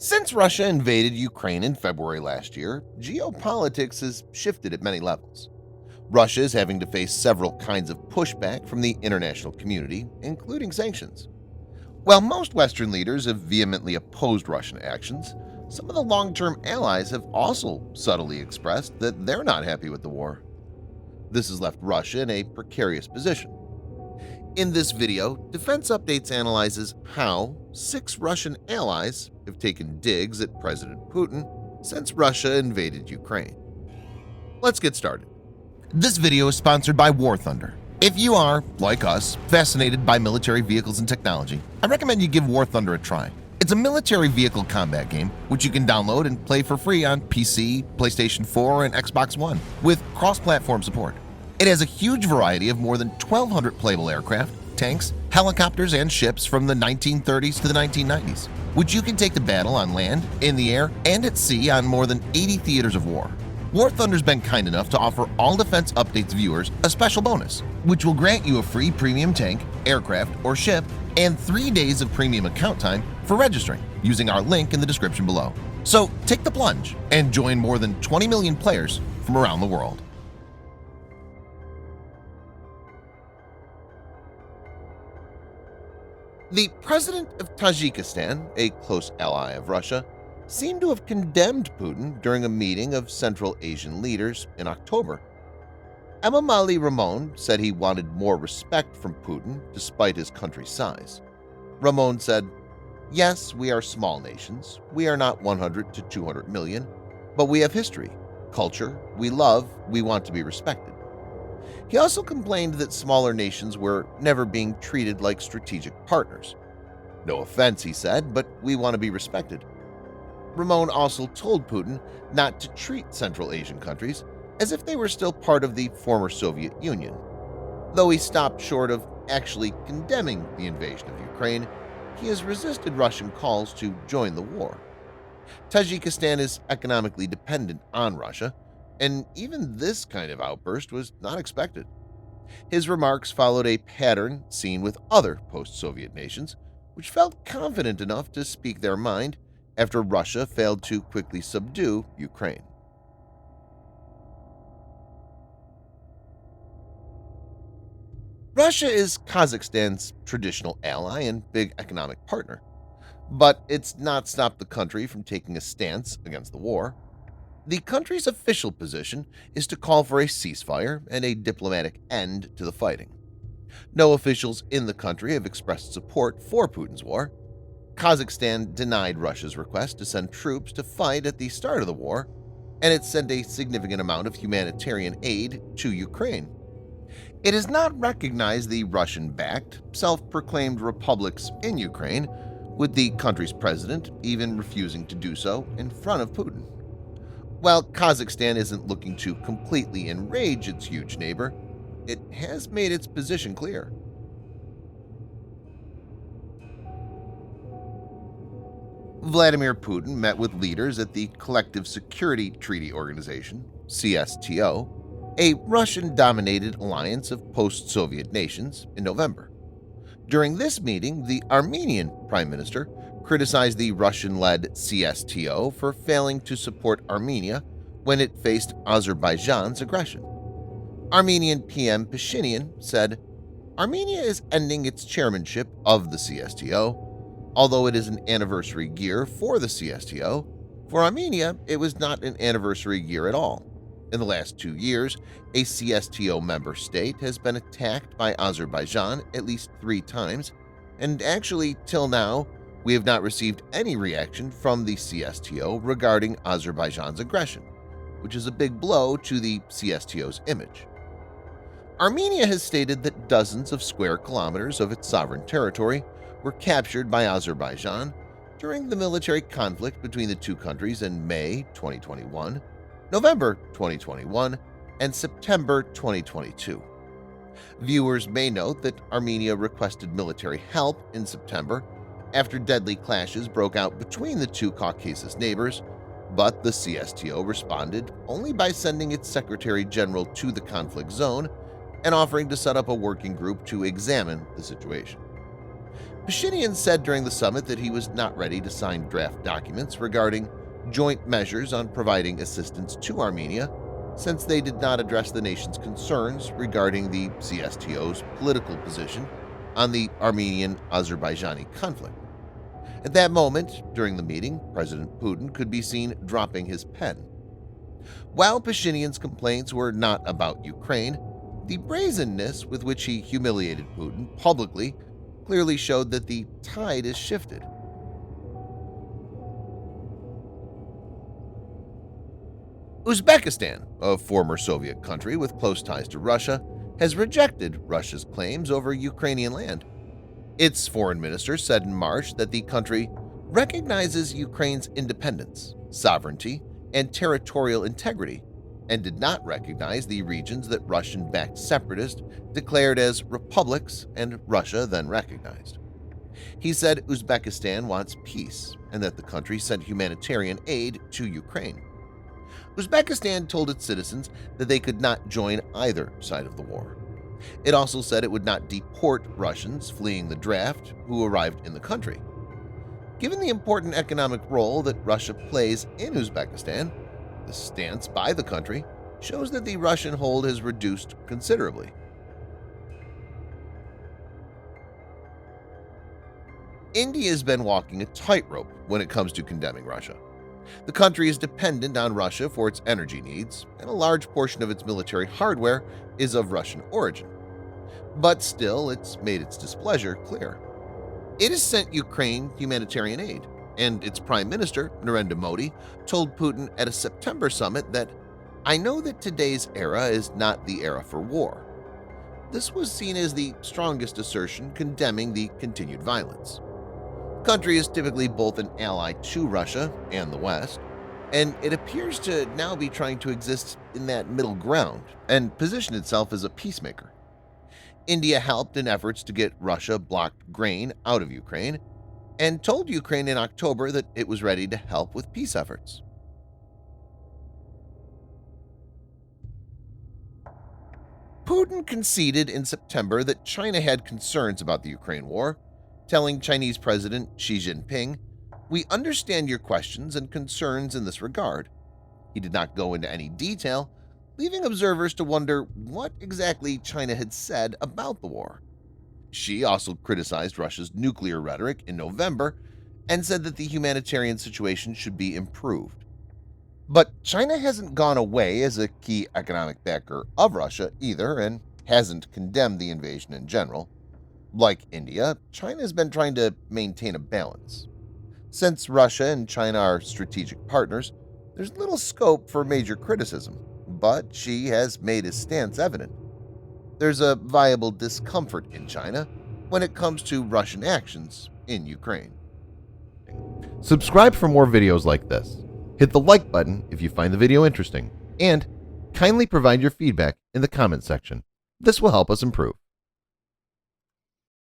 Since Russia invaded Ukraine in February last year, geopolitics has shifted at many levels. Russia is having to face several kinds of pushback from the international community, including sanctions. While most Western leaders have vehemently opposed Russian actions, some of the long-term allies have also subtly expressed that they're not happy with the war. This has left Russia in a precarious position. In this video, Defense Updates analyzes how 6 Russian allies have taken digs at President Putin since Russia invaded Ukraine. Let's get started. This video is sponsored by War Thunder. If you are, like us, fascinated by military vehicles and technology, I recommend you give War Thunder a try. It's a military vehicle combat game which you can download and play for free on PC, PlayStation 4, and Xbox One with cross-platform support. It has a huge variety of more than 1,200 playable aircraft, tanks, helicopters, and ships from the 1930s to the 1990s, which you can take to battle on land, in the air, and at sea on more than 80 theaters of war. War Thunder's been kind enough to offer all Defense Updates viewers a special bonus, which will grant you a free premium tank, aircraft, or ship, and 3 days of premium account time for registering using our link in the description below. So take the plunge and join more than 20 million players from around the world. The president of Tajikistan, a close ally of Russia, seemed to have condemned Putin during a meeting of Central Asian leaders in October. Emomali Rahmon said he wanted more respect from Putin despite his country's size. Rahmon said, "Yes, we are small nations. We are not 100 to 200 million, but we have history, culture, we want to be respected." He also complained that smaller nations were never being treated like strategic partners. "No offense," he said, "but we want to be respected." Rahmon also told Putin not to treat Central Asian countries as if they were still part of the former Soviet Union. Though he stopped short of actually condemning the invasion of Ukraine, he has resisted Russian calls to join the war. Tajikistan is economically dependent on Russia, and even this kind of outburst was not expected. His remarks followed a pattern seen with other post-Soviet nations, which felt confident enough to speak their mind after Russia failed to quickly subdue Ukraine. Russia is Kazakhstan's traditional ally and big economic partner, but it's not stopped the country from taking a stance against the war. The country's official position is to call for a ceasefire and a diplomatic end to the fighting. No officials in the country have expressed support for Putin's war. Kazakhstan denied Russia's request to send troops to fight at the start of the war, and it sent a significant amount of humanitarian aid to Ukraine. It has not recognized the Russian-backed, self-proclaimed republics in Ukraine, with the country's president even refusing to do so in front of Putin. While Kazakhstan isn't looking to completely enrage its huge neighbor, it has made its position clear. Vladimir Putin met with leaders at the Collective Security Treaty Organization, CSTO, a Russian-dominated alliance of post-Soviet nations, in November. During this meeting, the Armenian Prime Minister criticized the Russian-led CSTO for failing to support Armenia when it faced Azerbaijan's aggression. Armenian PM Pashinyan said, "Armenia is ending its chairmanship of the CSTO. Although it is an anniversary year for the CSTO, for Armenia it was not an anniversary year at all. In the last 2 years, a CSTO member state has been attacked by Azerbaijan at least 3 times, and actually, till now, we have not received any reaction from the CSTO regarding Azerbaijan's aggression, which is a big blow to the CSTO's image." Armenia has stated that dozens of square kilometers of its sovereign territory were captured by Azerbaijan during the military conflict between the two countries in May 2021, November 2021, and September 2022. Viewers may note that Armenia requested military help in September after deadly clashes broke out between the two Caucasus neighbors, but the CSTO responded only by sending its Secretary General to the conflict zone and offering to set up a working group to examine the situation. Pashinyan said during the summit that he was not ready to sign draft documents regarding joint measures on providing assistance to Armenia since they did not address the nation's concerns regarding the CSTO's political position on the Armenian-Azerbaijani conflict. At that moment, during the meeting, President Putin could be seen dropping his pen. While Pashinyan's complaints were not about Ukraine, the brazenness with which he humiliated Putin publicly clearly showed that the tide has shifted. Uzbekistan, a former Soviet country with close ties to Russia, has rejected Russia's claims over Ukrainian land. Its foreign minister said in March that the country recognizes Ukraine's independence, sovereignty, and territorial integrity, and did not recognize the regions that Russian-backed separatists declared as republics and Russia then recognized. He said Uzbekistan wants peace and that the country sent humanitarian aid to Ukraine. Uzbekistan told its citizens that they could not join either side of the war. It also said it would not deport Russians fleeing the draft who arrived in the country. Given the important economic role that Russia plays in Uzbekistan, the stance by the country shows that the Russian hold has reduced considerably. India has been walking a tightrope when it comes to condemning Russia. The country is dependent on Russia for its energy needs, and a large portion of its military hardware is of Russian origin. But still, it's made its displeasure clear. It has sent Ukraine humanitarian aid, and its Prime Minister, Narendra Modi, told Putin at a September summit that, "I know that today's era is not the era for war." This was seen as the strongest assertion condemning the continued violence. The country is typically both an ally to Russia and the West, and it appears to now be trying to exist in that middle ground and position itself as a peacemaker. India helped in efforts to get Russia-blocked grain out of Ukraine and told Ukraine in October that it was ready to help with peace efforts. Putin conceded in September that China had concerns about the Ukraine war, telling Chinese President Xi Jinping, "We understand your questions and concerns in this regard." He did not go into any detail, leaving observers to wonder what exactly China had said about the war. Xi also criticized Russia's nuclear rhetoric in November and said that the humanitarian situation should be improved. But China hasn't gone away as a key economic backer of Russia either and hasn't condemned the invasion in general. Like India, China has been trying to maintain a balance. Since Russia and China are strategic partners, there's little scope for major criticism, but Xi has made his stance evident. There's a viable discomfort in China when it comes to Russian actions in Ukraine. Subscribe for more videos like this. Hit the like button if you find the video interesting, and kindly provide your feedback in the comment section. This will help us improve.